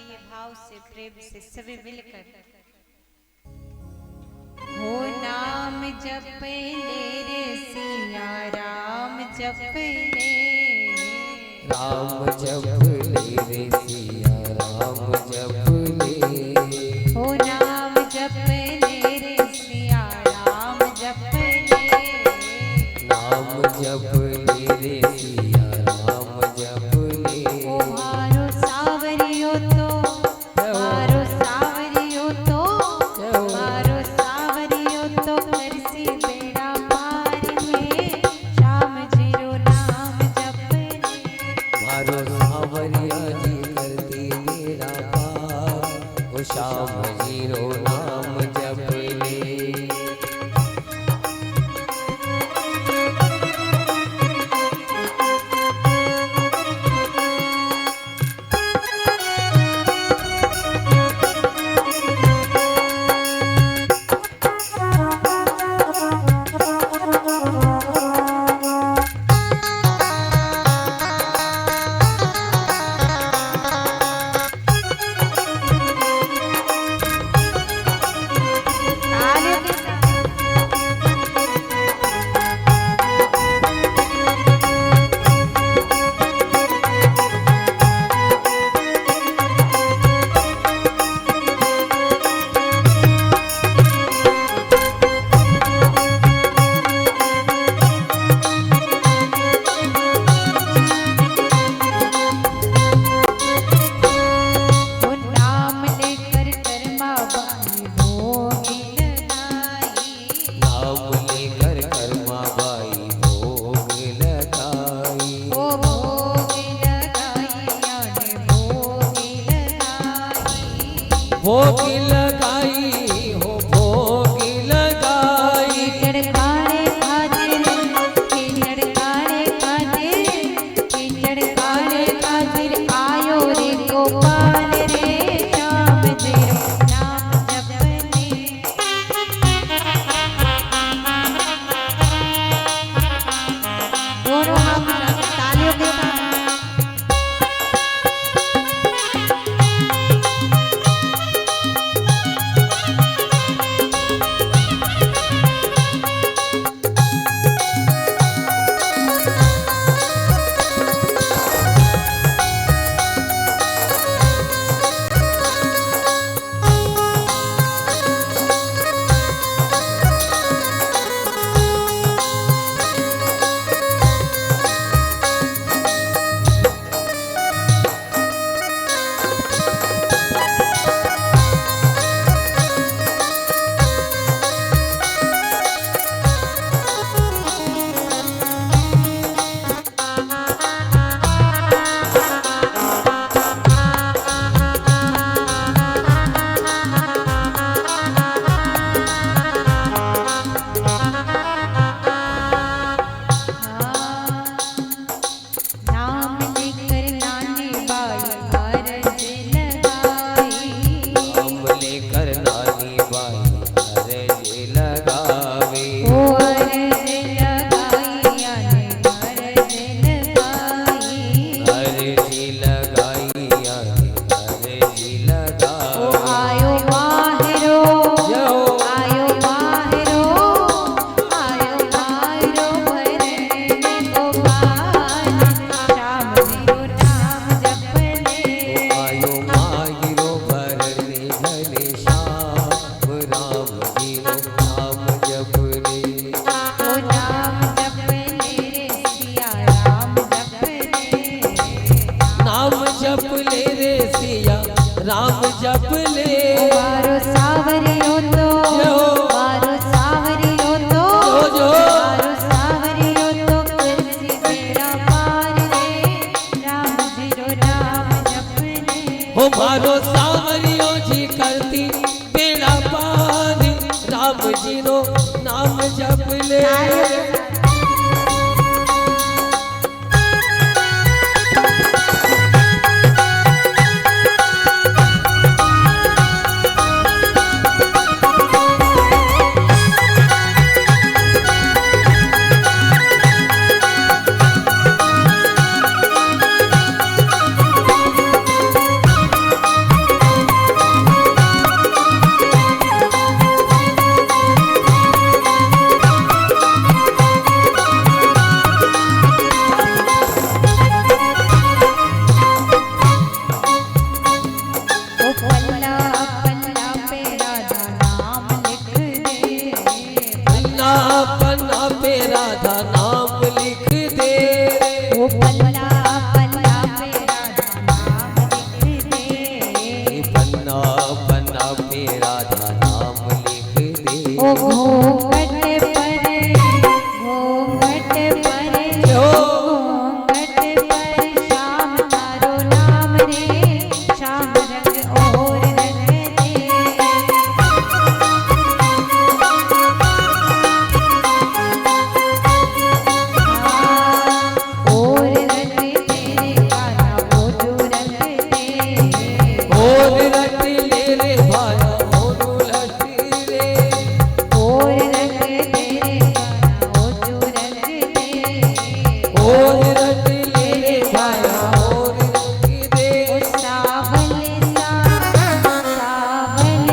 गाइए भाव से, प्रेम से सभी मिलकर। हो नाम जप ले रे सिया राम जप ले, राम जप ले रे सिया राम जप ले। हो नाम जप ले रे सिया राम जप ले, नाम जप ले रे सिया राम जप ले। ओ मारो सावरियो तो, मारो सावरियो तो, मारो सावरियो तो करसी बेड़ा पार में, श्याम जीरो नाम जप ले। मारो सावरिया जी करती मेरा पार, ओ श्याम जीरो नाम जप ले। तालियों के साथ। वो नाम लेकर कर्मा बाई भोगी लगाई, नाम लेकर कर्मा बाई भोग लगाई। ओ भोगी लगाई याने भोगी लगाई, भोग लगाई हो भोग लगाई। कीचड़ खाने खातिर, कीचड़ खाने खातिर, कीचड़ खाने खातिर आयो रे गोपाल रे, श्याम जीरो नाम जप ले। दोनों हाथ तालियों के साथ। नाम लेकर नानी बाई अरज लगाई, नाम लेकर नानी बाई अरज लगावे। ओ अरज लगाई याने अरज लगाई, अरज लगाई यानी अरज ओ लगावे। आयो माहिरो, जो आयो माहिरो, आयो माहिरो भरने गोपाल, श्याम जीरो नाम जप ले। आयो माहिरो भरने धने श्याम राम जीरो नाम जप ले। ओ नाम जप ले रे सिया राम जप ले, नाम जप ले रे सिया राम जप ले। मारो सावरियो तो, मारो सावरियो तो, जो मारो सावरियो तो करसी बेड़ा पार रे, राम जीरो नाम जप ले। हो मारो सावरियो जी करती बेड़ा पार, राम जीरो नाम जप ले। तालियों के साथ। और रट ले रे भाया और लट रे और रट तेरे गाना ओ जो रट दे और रट ले रे भाया और रट दे ओ सावल सा संग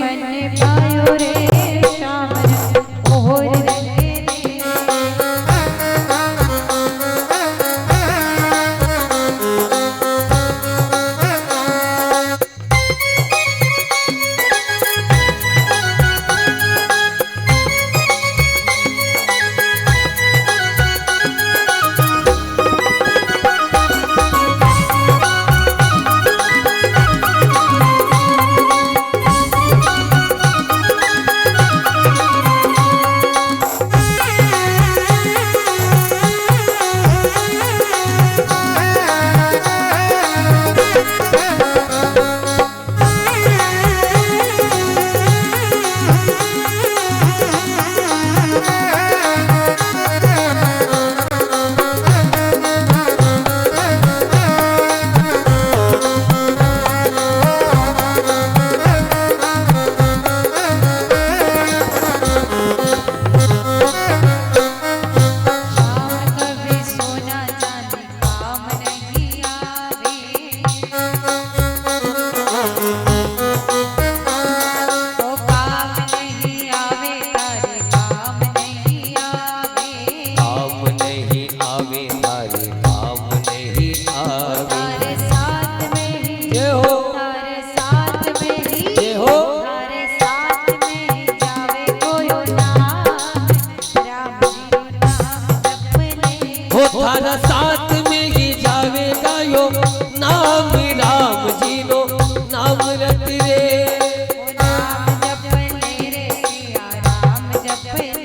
मन पायो रे श्याम और रट दे थारा साथ में ही जावेगा यो नाम राम जी नो नाम रट रे नाम जप ले रे सिया राम जप ले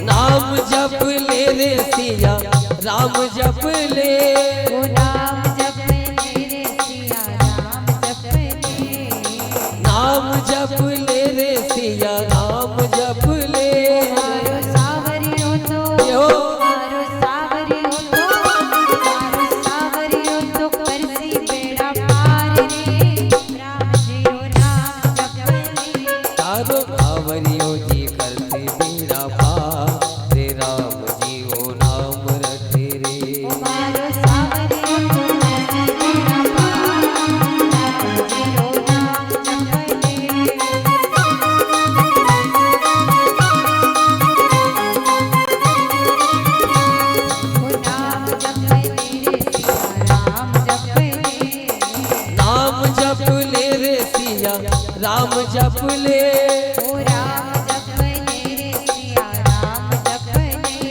नाम जप ले रे सिया राम जप ले ओ नाम जप ले रे सिया राम जप ले नाम जप ले रे सिया राम जप ले मारो सावरियो तो यो मारो सावरियो तो करसी बेड़ा पार रे राम जी रो नाम जप ले तारो कावरियो जी करते बेड़ा पार रे राम जी ओ नाम रट रे ओ मारो सावरियो तो करसी बेड़ा पार राम जी रो नाम जप ले ओ नाम जप ले रे सिया राम जप ले नाम जप ले रे सिया राम जप ले ओ राम जप ले रे सिया राम जप ले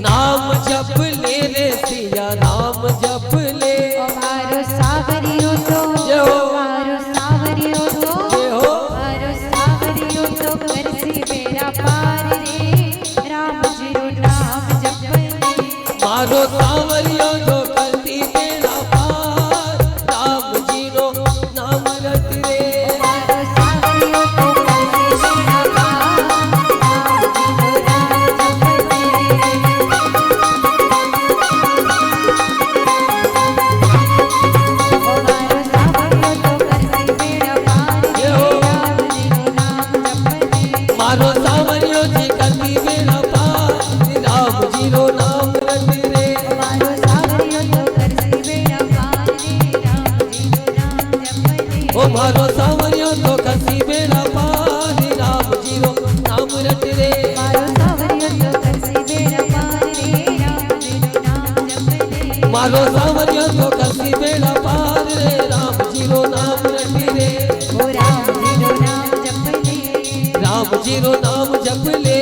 नाम जप ले रे सिया नाम जप ले ओ मारो सावरियो तो जय हो। मारो सावरियो तो जय हो। मारो सावरियो तो करसी बेड़ा पार रे राम जी रो नाम जप ले मारो सावरियो जो करती बेड़ा पार राम जी रो नाम रट रे मारो सावरियो तो करसी बेड़ा पार राम जी रो नाम जप ले ओ मारो सावरियो तो करसी बेड़ा पार रे राम जी रो नाम जप ले मारो सावरियो जी करती बेड़ा पार राम जी रो नाम रट रे मारो सावरियो तो करसी बेड़ा पार रे राम जी रो नाम जप ले ओ मारो सावरियो तो करती बेड़ा पार राम जी रो नाम रट रे मारो सावरियो तो करसी बेड़ा पार रे राम जी रो नाम जप ले मारो सावरियो तो करती बेड़ा पार रे राम जी रो नाम रट रे ओ राम जी रो नाम जप ले राम जी रो नाम जप ले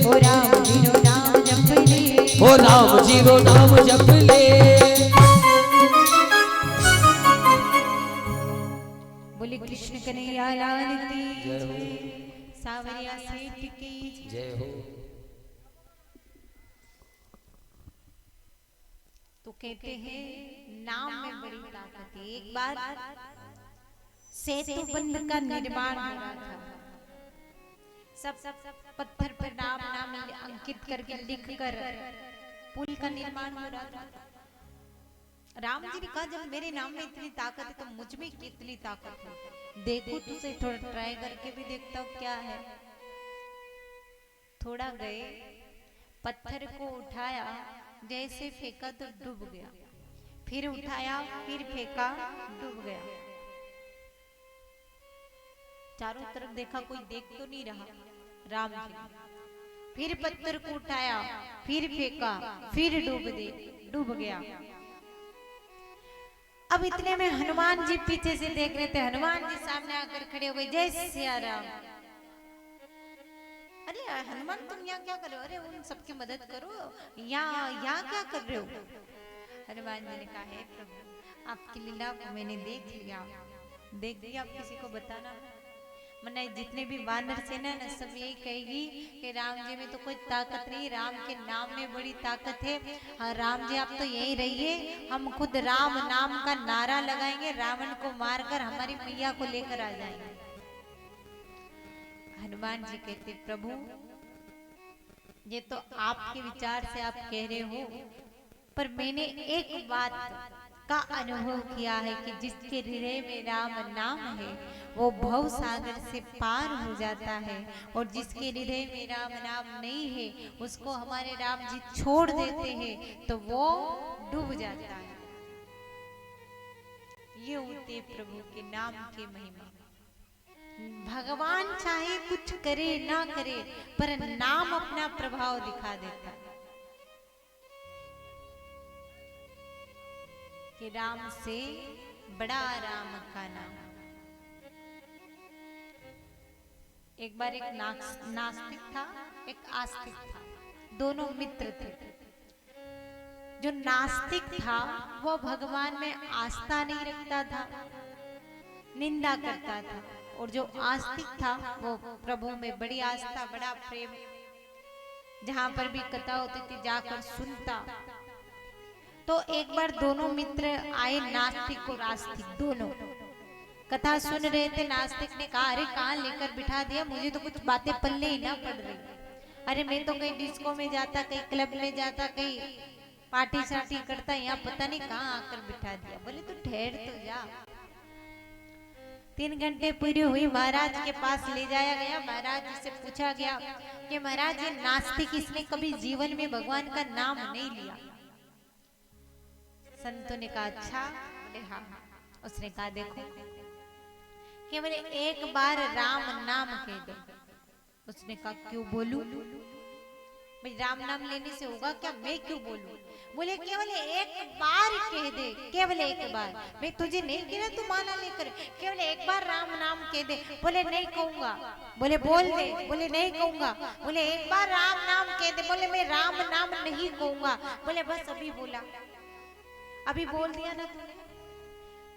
ओ राम जी रो नाम जप ले ओ राम जी रो नाम जप ले बोले कृष्ण कन्हैया लाल की सावरिया सेठ की जय हो। तो कहते हैं नाम में बड़ी ताकत है। एक बार सेतु बंध का निर्माण हो रहा था। सब पत्थर पर नाम अंकित करके लिख कर पुल का निर्माण हो रहा था। राम जी ने कहा जब मेरे नाम में इतनी ताकत है तो मुझ में कितनी ताकत है, देखो तुझे थोड़ा ट्राई करके भी देखता हूँ क्या है। थोड़ा गए, पत्थर को उठाया, जैसे फेंका तो डूब गया, फिर उठाया, फिर फेंका, डूब गया। चारों तरफ देखा, कोई देख तो नहीं रहा राम जी। फिर पत्थर को उठाया, फिर फेंका, फिर डूब गया। अब इतने में हनुमान जी पीछे से देख रहे थे, हनुमान जी सामने आकर खड़े हो गए, जय सिया राम। अरे हनुमान तुम यहाँ क्या कर रहे हो? अरे उन सबकी मदद करो, यहाँ क्या कर रहे हो? हनुमान जी ने कहा है प्रभु आपकी लीला को मैंने देख लिया, आप किसी को बताना। मने जितने भी वानर सेना ना सब यही कहेगी कि राम जी में तो कोई ताकत नहीं, राम के नाम में बड़ी ताकत है। हाँ राम जी आप तो यही रहिए, हम खुद राम नाम का नारा लगाएंगे, रावण को मारकर हमारी मैया को लेकर आ जाएंगे। हनुमान जी कहते प्रभु ये तो आपके विचार से आप कह रहे हो, पर मैंने एक बात का अनुभव किया है कि जिसके हृदय में राम नाम है वो भव सागर से पार हो जाता है, और जिसके हृदय में राम नाम नहीं है उसको हमारे राम जी छोड़ देते हैं तो वो डूब जाता है। ये होते प्रभु के नाम की महिमा। भगवान चाहे कुछ करे ना करे पर नाम अपना प्रभाव दिखा देता है कि राम से बड़ा राम का नाम। एक बार एक नास्तिक था, एक आस्तिक था, दोनों मित्र थे। जो नास्तिक था वो भगवान में आस्था नहीं रखता था, निंदा करता था, और जो आस्तिक था वो प्रभु में बड़ी आस्था, बड़ा प्रेम, जहां पर भी कथा होती थी जाकर सुनता। तो एक बार दोनों मित्र आए, नास्तिक और आस्तिक दोनों कथा सुन रहे थे। नास्तिक ने कहा अरे कहाँ लेकर बिठा दिया, मुझे तो कुछ बातें पल्ले ही ना पड़ रही। अरे मैं तो कहीं डिस्को में जाता, कहीं क्लब में जाता, कहीं पार्टी शार्टी करता, यहाँ पता नहीं कहाँ आकर बिठा दिया। बोले तू ठहर तो जा। 3 घंटे पूरी हुई, महाराज के पास ले जाया गया। महाराज से पूछा गया कि महाराज ये नास्तिक, इसने कभी जीवन में भगवान का नाम नहीं लिया। संतों ने कहा अच्छा? बोले हाँ। उसने कहा देखो केवल एक बार राम नाम कह दो। उसने कहा क्यों बोलूं? भाई राम नाम लेने से होगा क्या, मैं क्यों बोलूं? बोले केवल एक बार कह दे, केवल एक बार। मैं तुझे नहीं कह रहा तू माला लेकर, केवल एक बार राम नाम कह दे। बोले नहीं कहूंगा। बोले बोल दे। बोले नहीं कहूंगा। बोले एक बार राम नाम कह दे। बोले मैं राम नाम नहीं कहूंगा। बोले बस अभी बोला, अभी बोल दिया ना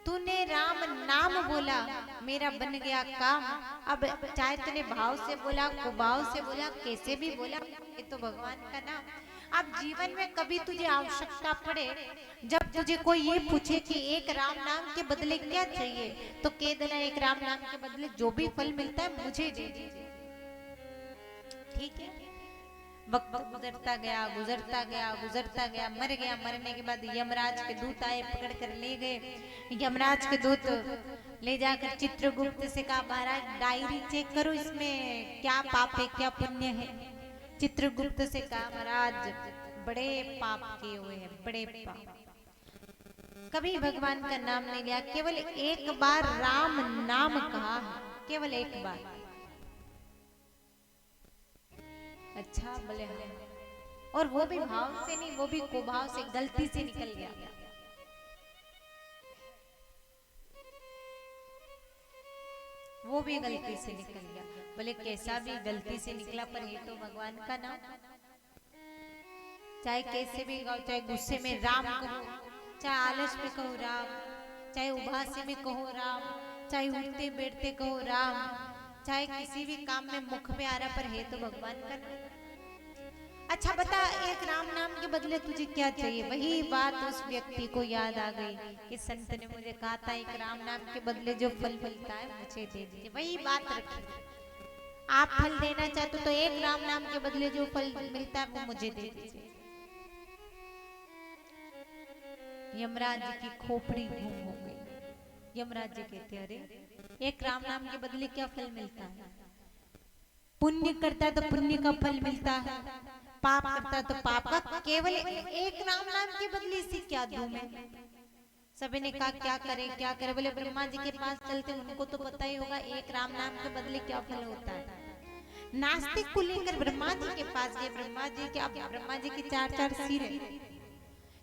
तूने राम नाम बोला, मेरा बन गया काम। अब चाहे तूने भाव से बोला, कुभाव से बोला, कैसे भी बोला, ये तो भगवान का नाम। अब जीवन में कभी तुझे आवश्यकता पड़े, जब तुझे कोई ये पूछे कि एक राम नाम के बदले क्या चाहिए, तो कह देना एक राम नाम के बदले जो भी फल मिलता है मुझे दे दीजिए। ठीक है। वक्त गुजरता गया, गुजरता गया, गुजरता गया, मर गया। मरने के बाद यमराज के दूत आए, पकड़ कर ले गए। यमराज के दूत ले जाकर चित्रगुप्त से कहा महाराज डायरी चेक करो, इसमें क्या पाप है क्या पुण्य है। चित्रगुप्त से कहा महाराज बड़े पाप किए हुए हैं, बड़े पाप। कभी भगवान का नाम नहीं लिया, केवल एक बार राम नाम कहा, केवल एक बार। अच्छा बोले हाँ। और वो भी भाव से नहीं, वो भी कुभाव से, गलती से निकल गया। वो भी गलती से निकल गया। बोले कैसा भी गलती से निकला, पर ये तो भगवान का नाम। चाहे कैसे भी गाओ, चाहे गुस्से में राम कहो, चाहे आलस में कहो राम, चाहे उबासी में कहो राम, चाहे उठते बैठते कहो राम, चाहे किसी भी काम में मुख में आ रहा, पर है तो भगवान का नाम। अच्छा बता एक राम नाम के बदले तुझे क्या चाहिए? वही बात उस व्यक्ति को याद आ गई कि संत ने मुझे कहा था एक राम नाम के बदले जो फल मिलता है मुझे दे दीजिए। वही बात रखी, आप फल देना चाहते तो एक राम नाम के बदले जो फल मिलता है वो मुझे दे दीजिए। यमराज जी की खोपड़ी घूम हो गई। यमराज जी कहते अरे एक राम नाम के बदले क्या फल मिलता है? पुण्य करता है तो पुण्य का फल मिलता है, पाप करता है तो पाप का। केवल एक राम नाम के बदले से क्या दूं मैं? सभी ने कहा क्या करें क्या करें? बोले ब्रह्मा जी के पास चलते, उनको तो पता ही होगा एक राम नाम के बदले क्या फल होता है। नास्तिक को लेकर ब्रह्मा जी के पास गए। ब्रह्मा जी के, अब ब्रह्मा जी के 4 सिर है।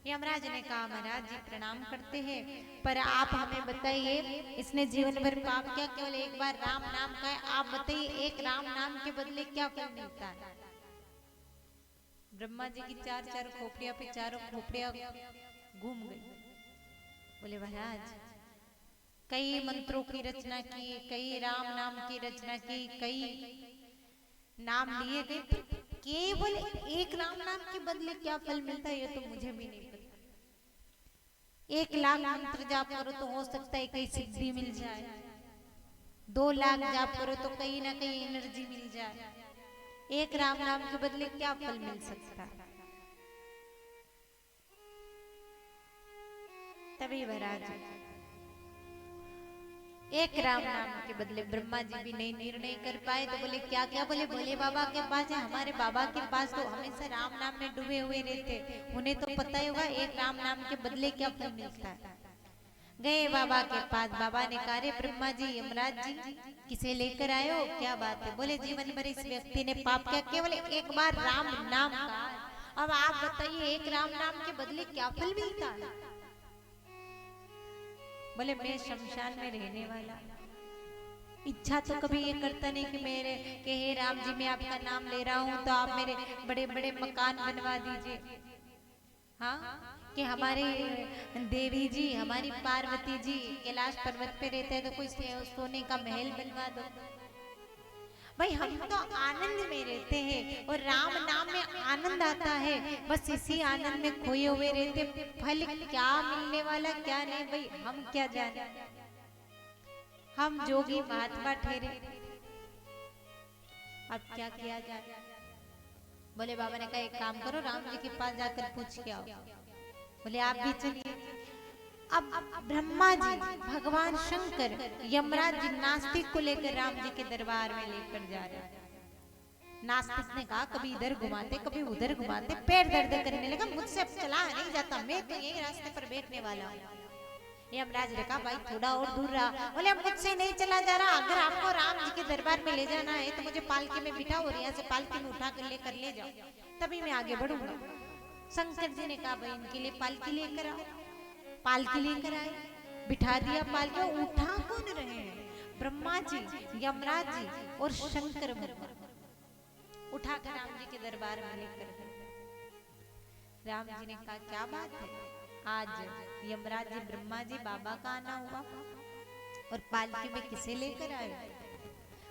यमराज ने कहा महाराज जी प्रणाम करते हैं, पर आप हमें बताइए इसने जीवन भर पाप किया, केवल एक बार राम नाम का है, आप बताइए एक राम नाम के बदले क्या फल मिलता है? ब्रह्मा जी की 4 खोपड़ियां पे चारों खोपड़ियां घूम गई। बोले महाराज कई मंत्रों की रचना की, कई राम नाम की रचना की, कई नाम लिए गए, केवल एक राम नाम के बदले क्या फल मिलता है ये तो मुझे भी नहीं पता। 1 लाख मंत्र जाप करो तो हो सकता है कहीं सिद्धि मिल जाए, 2 लाख जाप करो तो कहीं ना कहीं एनर्जी मिल जाए, एक राम नाम के बदले क्या फल मिल सकता है? तभी महाराज एक राम नाम के बदले ब्रह्मा जी भी नहीं निर्णय कर पाए तो बोले क्या क्या? बोले भोले बाबा के पास है। हमारे बाबा के पास तो हमेशा राम नाम में डूबे हुए रहते, उन्हें तो पता ही होगा एक राम नाम के बदले क्या फल मिलता है। गए बाबा के पास, बाबा ने कहा रे ब्रह्मा जी यमराज जी किसे लेकर आए हो, क्या बात है? बोले जीवन भर इस व्यक्ति ने पाप किया, केवल एक बार राम नाम का, अब आप बताइए एक राम नाम के बदले क्या फल मिलता है? बोले मैं शमशान में रहने वाला, इच्छा तो कभी ये करता नहीं कि मेरे कि हे राम जी मैं आपका नाम ले रहा हूँ तो आप मेरे बड़े बड़े मकान बनवा दीजिए, हाँ कि हमारे देवी जी हमारी पार्वती जी कैलाश पर्वत पे रहते हैं तो कोई सोने का महल बनवा दो। भाई हम तो आनंद में रहते हैं और राम नाम में आनंद आता है, बस इसी आनंद में खोए हुए रहते, फल क्या मिलने वाला क्या नहीं भाई हम क्या जाने, हम जोगी महात्मा ठहरे, अब क्या किया जाए? बोले बाबा ने कहा एक काम करो राम जी के पास जाकर पूछ के आओ। बोले आप भी चलिए। अब ब्रह्मा जी भगवान शंकर यमराज जी नास्तिक को लेकर राम जी के दरबार में लेकर जा रहे हैं। नास्तिक ने कहा कभी इधर घुमाते कभी उधर घुमाते, पैर दर्द करने लगा, मुझसे अब चला नहीं जाता, मैं तो यही रास्ते पर बैठने वाला हूँ। यमराज ने कहा भाई थोड़ा और दूर रहा। बोले मुझसे नहीं चला जा रहा, अगर आपको राम जी के दरबार में ले जाना है तो मुझे पालकी में बिठाओ और यहाँ से पालकी में उठा कर लेकर ले जाओ, तभी मैं आगे बढ़ूंगा। शंकर जी ने कहा भाई इनके लिए पालकी लेकर आओ। पालकी लेकर आए, बिठा दिया पालकी, उठा कौन रहे हैं? ब्रह्मा जी, यमराज जी और शंकर भगवान उठाकर राम जी के दरबार में लेकर गए। राम जी ने कहा क्या बात है, आज यमराज जी ब्रह्मा जी बाबा का आना हुआ और पालकी में किसे लेकर आए?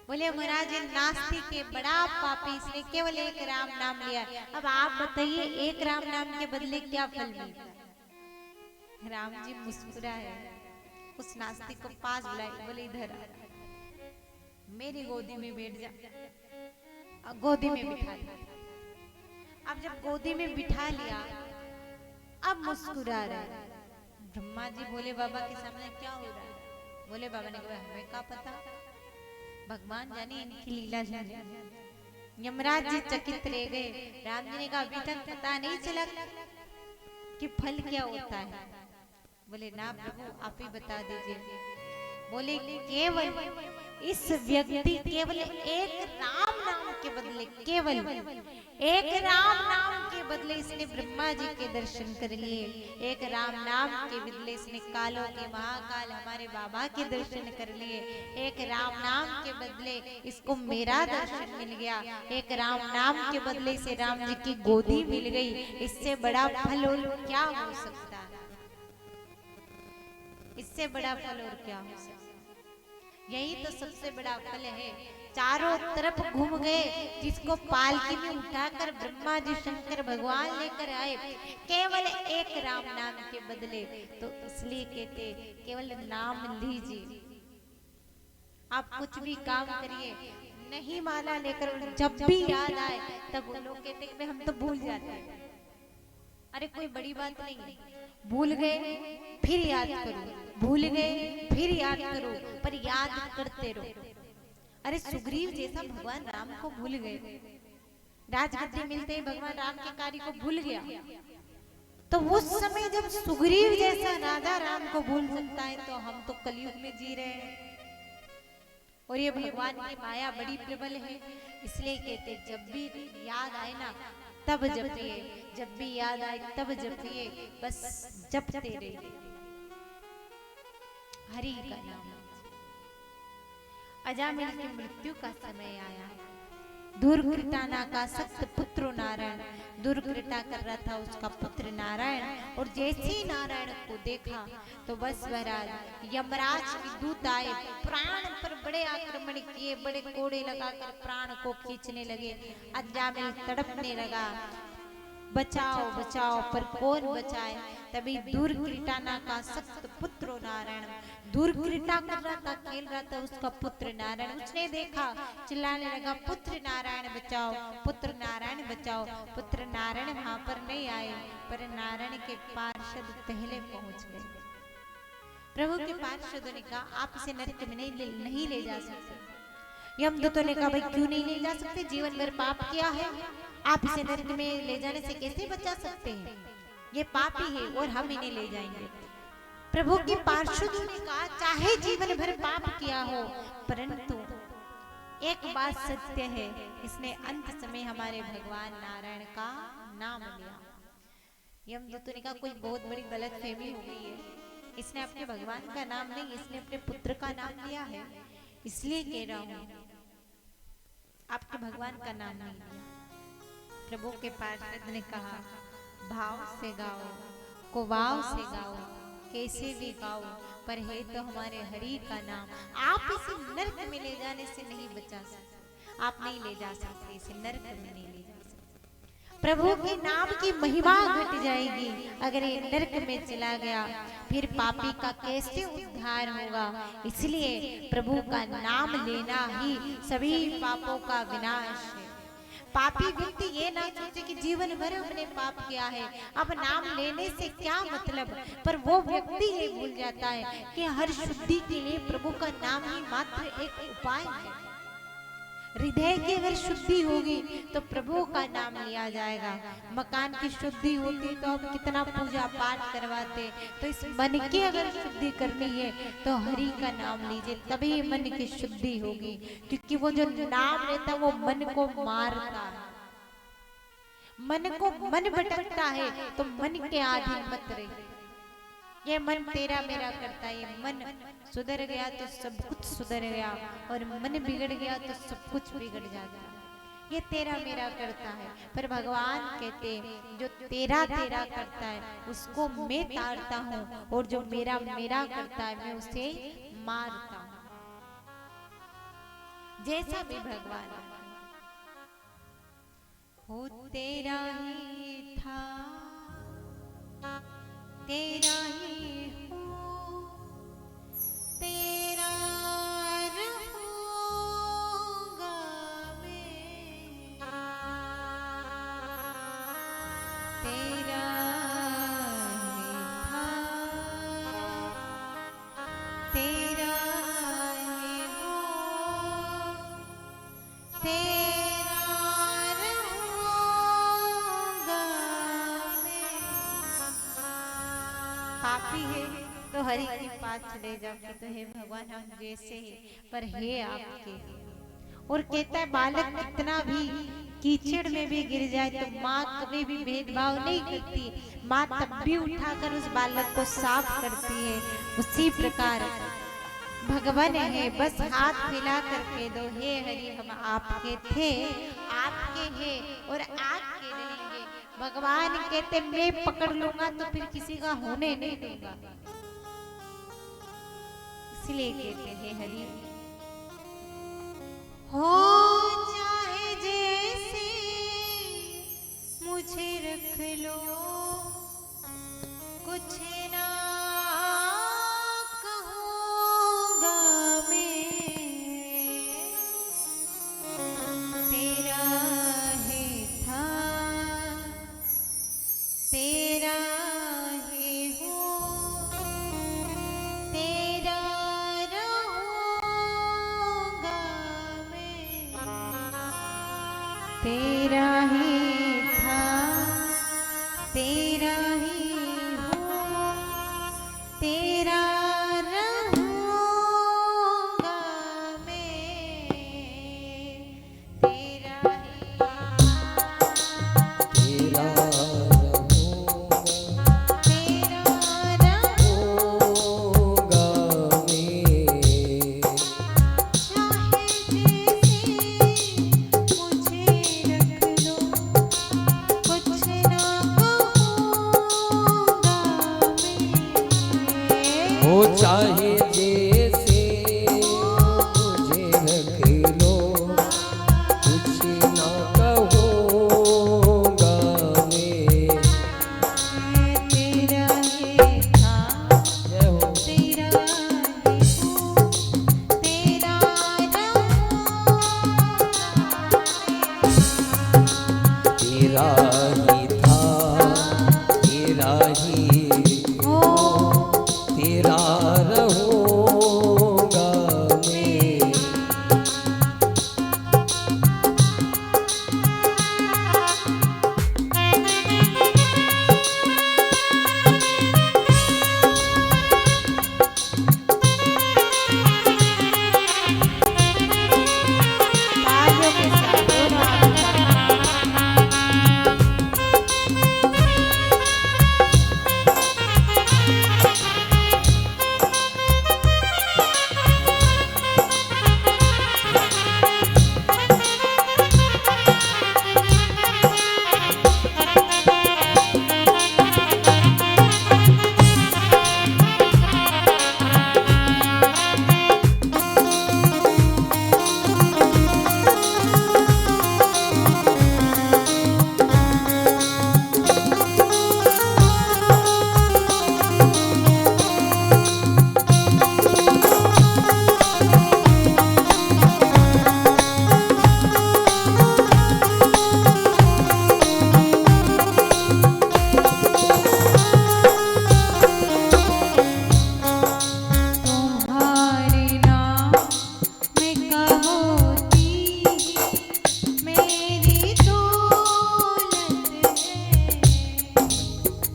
बोले महाराज नास्तिक के बड़ा पापी, इसने केवल एक राम नाम लिया, अब आप बताइए एक राम नाम के बदले क्या फल मिलता है? राम जी मुस्कुराए, उस नास्तिक को पास बुलाए, बोले इधर आ, मेरी गोदी में बैठ जा। गोदी में बिठा लिया। अब जब गोदी में बिठा लिया अब मुस्कुरा रहे। ब्रह्मा जी बोले बाबा के सामने क्या हो रहा है? बोले बाबा ने कहा हमें क्या पता, भगवान जाने इनकी लीला जाने। यमराज जी चकित रह गए। राम जी ने कहा अभी तक पता नहीं चला कि फल क्या होता है? बोले ना प्रभु आप ही बता दीजिए। बोले केवल इस व्यक्ति केवल एक राम नाम के बदले, केवल एक राम नाम के बदले इसने ब्रह्मा जी के दर्शन कर लिए, एक राम नाम के बदले इसने कालों के महाकाल हमारे बाबा के दर्शन कर लिए, एक राम नाम के बदले इसको मेरा दर्शन मिल गया, एक राम नाम के बदले से राम जी की गोदी मिल गई। इससे बड़ा फल और क्या हो सकता है? इससे बड़ा फल और क्या हो सकता? यही तो सबसे बड़ा फल है। चारों तरफ घूम गए, जिसको पालकी में उठाकर ब्रह्मा जी शंकर भगवान लेकर आए, केवल एक राम नाम के बदले। तो इसलिए कहते केवल नाम लीजिए, आप कुछ भी काम करिए, नहीं माला लेकर जब भी याद आए तब वो लोग कहते हैं हम तो भूल जाते हैं। अरे कोई बड़ी बात नहीं है, भूल गए फिर याद करो, भूल गए फिर याद करो, पर याद करते रहो। अरे सुग्रीव जैसा भगवान राम को भूल गए, राजगद्दी मिलते ही भगवान राम के कार्य को भूल गया, तो उस समय जब सुग्रीव जैसा राजा राम को भूल सकता है तो हम तो कलयुग में जी रहे हैं। और ये भगवान की माया बड़ी प्रबल है, इसलिए कहते जब भी याद आए ना तब जपिए, जब भी याद आए तब जपिए, बस जपते रहिए हरि का नाम। अजामिल की मृत्यु का समय आया, दुर्घटना का सख्त पुत्र नारायण, दुर्घटना कर रहा था उसका पुत्र नारायण, और जैसे ही नारायण को देखा तो बस बहरहाल यमराज की दूत आए, प्राण पर बड़े आक्रमण किए, बड़े कोड़े लगाकर प्राण को खींचने लगे। अजामिल तड़पने लगा, बचाओ बचाओ, पर कौन बचाए। तभी दुर्घटना का सख्त पुत्र नारायण दुर्घटना कर रहा था, खेल रहा था उसका पुत्र नारायण, उसने देखा, चिल्लाने लगा पुत्र नारायण बचाओ, पुत्र नारायण बचाओ। पुत्र नारायण वहां पर नहीं आए, पर नारायण के पार्षद पहले पहुंच गए। प्रभु के पार्षदों ने कहा आप इसे नरक में नहीं ले जा सकते। यमदूतों ने कहा भाई क्यों नहीं ले जा सकते, जीवन भर पाप किया है, आप इसे नरक में ले जाने से कैसे बचा सकते हैं, ये पापी है और हम इन्हें ले जाएंगे। प्रभु के पार्षदों ने कहा चाहे जीवन भर पाप किया हो, परंतु एक बात सत्य है, इसने अंत समय हमारे भगवान नारायण का नाम लिया। यमदूतों ने कहा कोई बहुत बड़ी गलतफहमी हो गई है, इसने अपने भगवान का नाम नहीं, इसने अपने पुत्र का नाम लिया है, इसलिए कह रहा हूं आपके भगवान का नाम नहीं लिया। प्रभु के पार्षद ने कहा भाव से गाओ, कुवाव से गाओ, कैसे भी गाओ, पर है तो हमारे हरि का नाम। आप इसे नरक में ले जाने से नहीं बचा सकते, आप नहीं ले जा सकते, इसे नरक में नहीं ले जा सकते। प्रभु के नाम की महिमा घट जाएगी अगर ये नरक में चला गया, फिर पापी का कैसे उद्धार होगा। इसलिए प्रभु का नाम लेना ही सभी पापों का विनाश है। पापी व्यक्ति ये ना सोचे कि जीवन भर हमने पाप किया है, अब नाम लेने से क्या मतलब, पर वो व्यक्ति ये भूल जाता है कि हर शुद्धि के लिए प्रभु का नाम ही मात्र एक उपाय है। हृदय की अगर शुद्धि होगी तो प्रभु का नाम लिया जाएगा। मकान की शुद्धि होती तो हम कितना पूजा पाठ करवाते, तो इस मन की अगर शुद्धि करनी है तो हरि का नाम लीजिए, तभी मन की शुद्धि होगी। क्योंकि वो जो नाम लेता है वो मन को मारता है, मन को मन भटकता है, तो मन के अधीन मत रहिए। ये मन तेरा मेरा करता है, ये मन सुधर गया तो सब कुछ सुधर गया, और मन बिगड़ गया तो सब कुछ बिगड़ जाता है। ये तेरा मेरा करता है, पर भगवान कहते जो तेरा तेरा करता है उसको मैं तारता हूँ, और जो मेरा मेरा करता है मैं उसे मारता हूँ। जैसा भी भगवान हो तेरा ही था, तेरा ही हूँ, तेरा रहूंगा मैं, तेरा ही था, तेरा ही हूँ, तेरा रहूंगा मैं। पापी है तो हरि के पास चले जाओ कि तो हे भगवान हम जैसे हैं, पर हे आपके। और कहता है बालक कितना भी कीचड़ में भी गिर जाए तो माँ कभी भी भेदभाव नहीं करती, माँ तब भी उठाकर उस बालक को साफ करती है। उसी प्रकार भगवान है, बस हाथ फैला कर कह दो हे हरि हम आपके थे, आपके हैं और आपके रहेंगे। भगवान कहते मैं पकड़ लूंगा तो फिर किसी का होने नहीं दूंगा, इसलिए कहते हैं हरि हो चाहे जैसे मुझे रख लो, कुछ ना कहूँगा मैं, तेरा है था, तेरा है चाहे जैसे मुझे रख लो, कुछ ना कहूँगा मैं। तेरा ये था, जय हो। तेरा ये हूँ, तेरा तेरा ही था, तेरा ही हो, तेरा रहूँगा मैं। तालियों के साथ दोनों हाथ तुम्हारे नाम में कहोती मेरी दौलत है।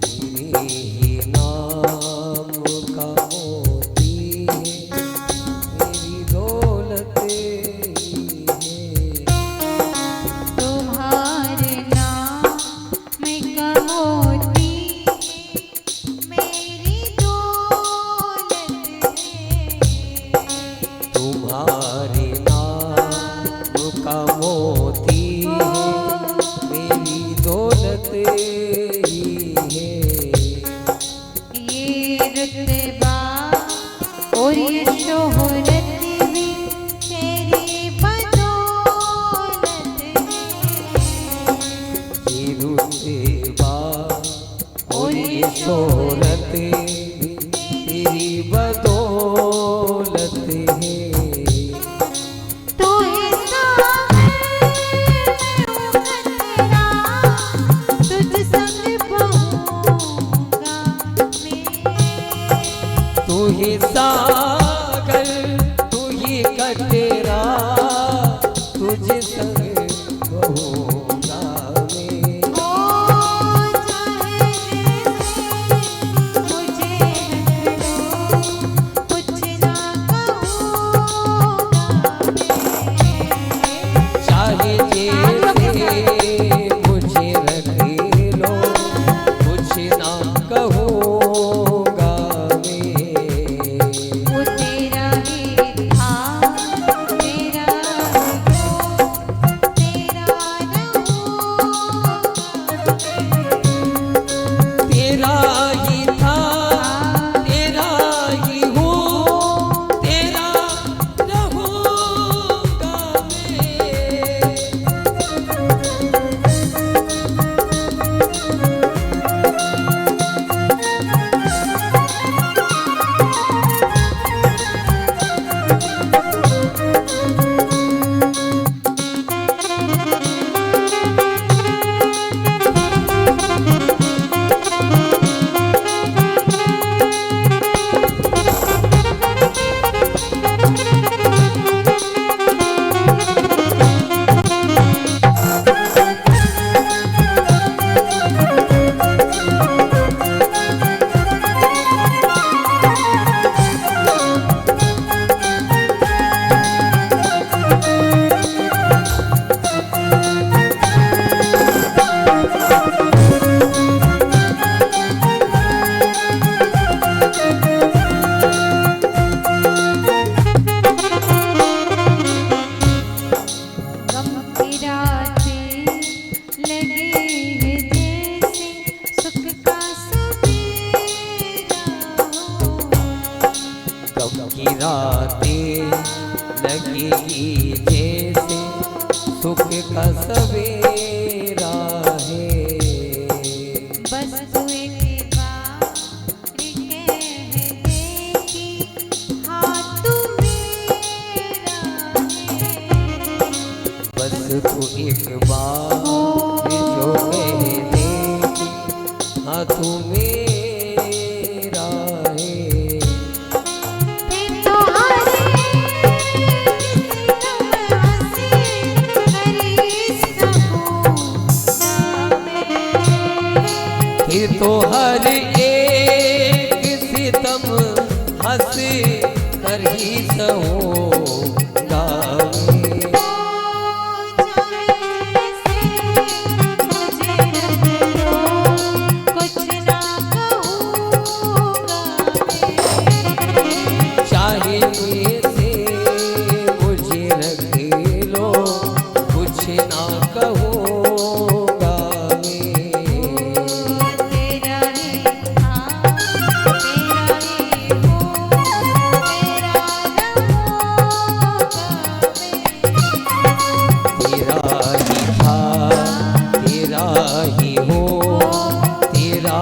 तेरे ही नाम का मोती है, मेरी दौलत ही है। तुम्हारे नाम में कहोती मेरी दौलत है। तुम्हारे नाम का मोती है, मेरी दौलत ही है। ये रुतबा और ये शोहरत भी तेरी बदौलत है। ये रुतबा और ये शोहरत भी तेरी बदौलत है। तू ही सागर तेरा, तुझ संग बहूंगा मैं। तू ही सागर, तू ही कटेरा, तुझे संग कहूँगा मैं। ओ चाहे जैसे मुझे रख लो, कुछ ना कहूँगा मैं। चाहे जैसे मुझे रख लो, कुछ ना कहूँगा मैं। कब की रातें लगेगी जैसे सुख का सवेरा है। बस तू एक बार कह दे कि हाँ तू मेरा है। बस तू एक बार जो कह दे कि हाँ तू मेरा है। फिर तो हरे फिर तो हर एक सितम हंस कर ही सहूँगा मैं। चाहे ऐसे मुझे रख लो कुछ ना कहूँगा मैं। तेरा ही था तेरा ही हो तेरा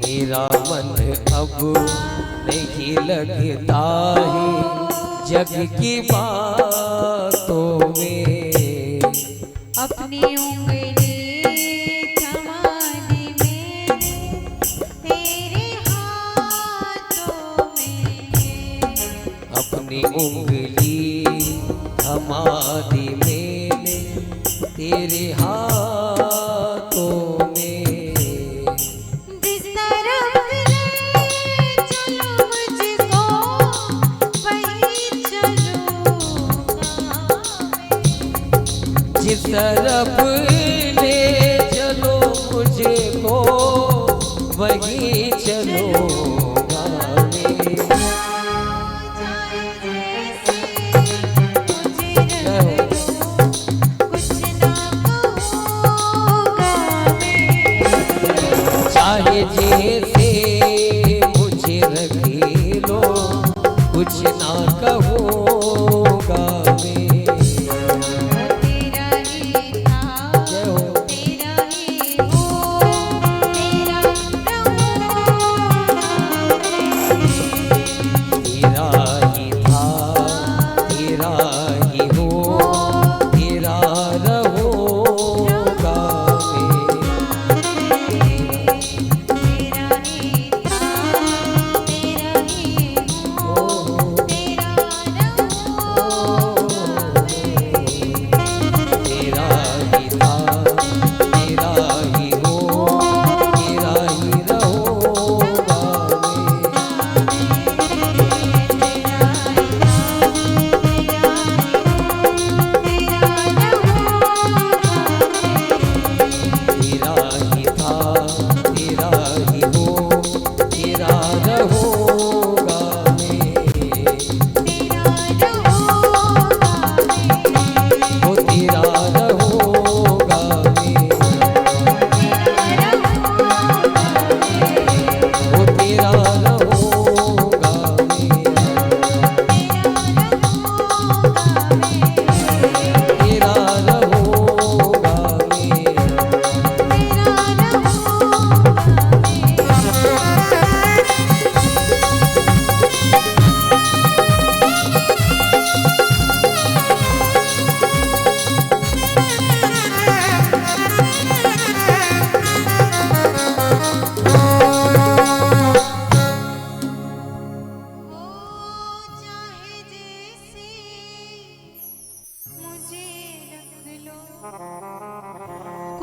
मेरा मन अब नहीं लगता है जग की बातों में। अपनी उंगली थमा दी मैंने तेरे हाथों में। अपनी उंगली थमा दी मैंने तेरे हाथों में। जिस तरफ ले चलो मुझको वहीं चलूंगा मैं। जिस तरफ ले चलो मुझे को वहीं चलूंगा मैं। चाहे जैसे मुझे रख लो कुछ ना कहूँगा मैं। तेरा ही था जय हो। तेरा ही हो तेरा रहूंगा तेरा ही था तेरा ही हो तेरा रहूँगा मैं। तेरा ही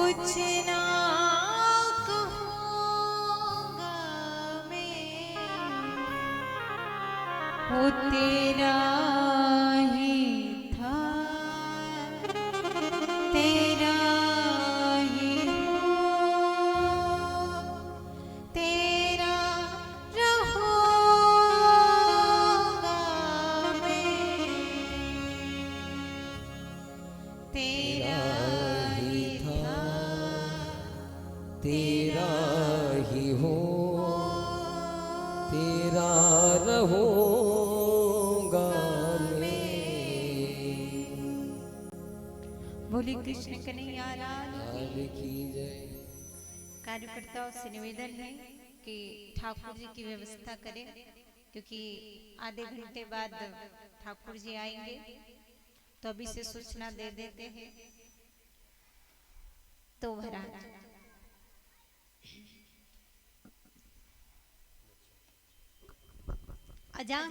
कुछ ना कहूँगा मैं, वो तेरा ही था, तेरा ही हूँ, तेरा रहूँगा मैं, तेरा ही था, तेरा ही हो, तेरा रहूंगा मैं। बोले कृष्ण कन्हैया लाल लाल की जय। कार्यकर्ताओं से निवेदन है कि ठाकुर जी की व्यवस्था करें, क्योंकि आधे घंटे बाद ठाकुर जी आएंगे, तो अभी से सूचना दे देते हैं। तो महाराज अजान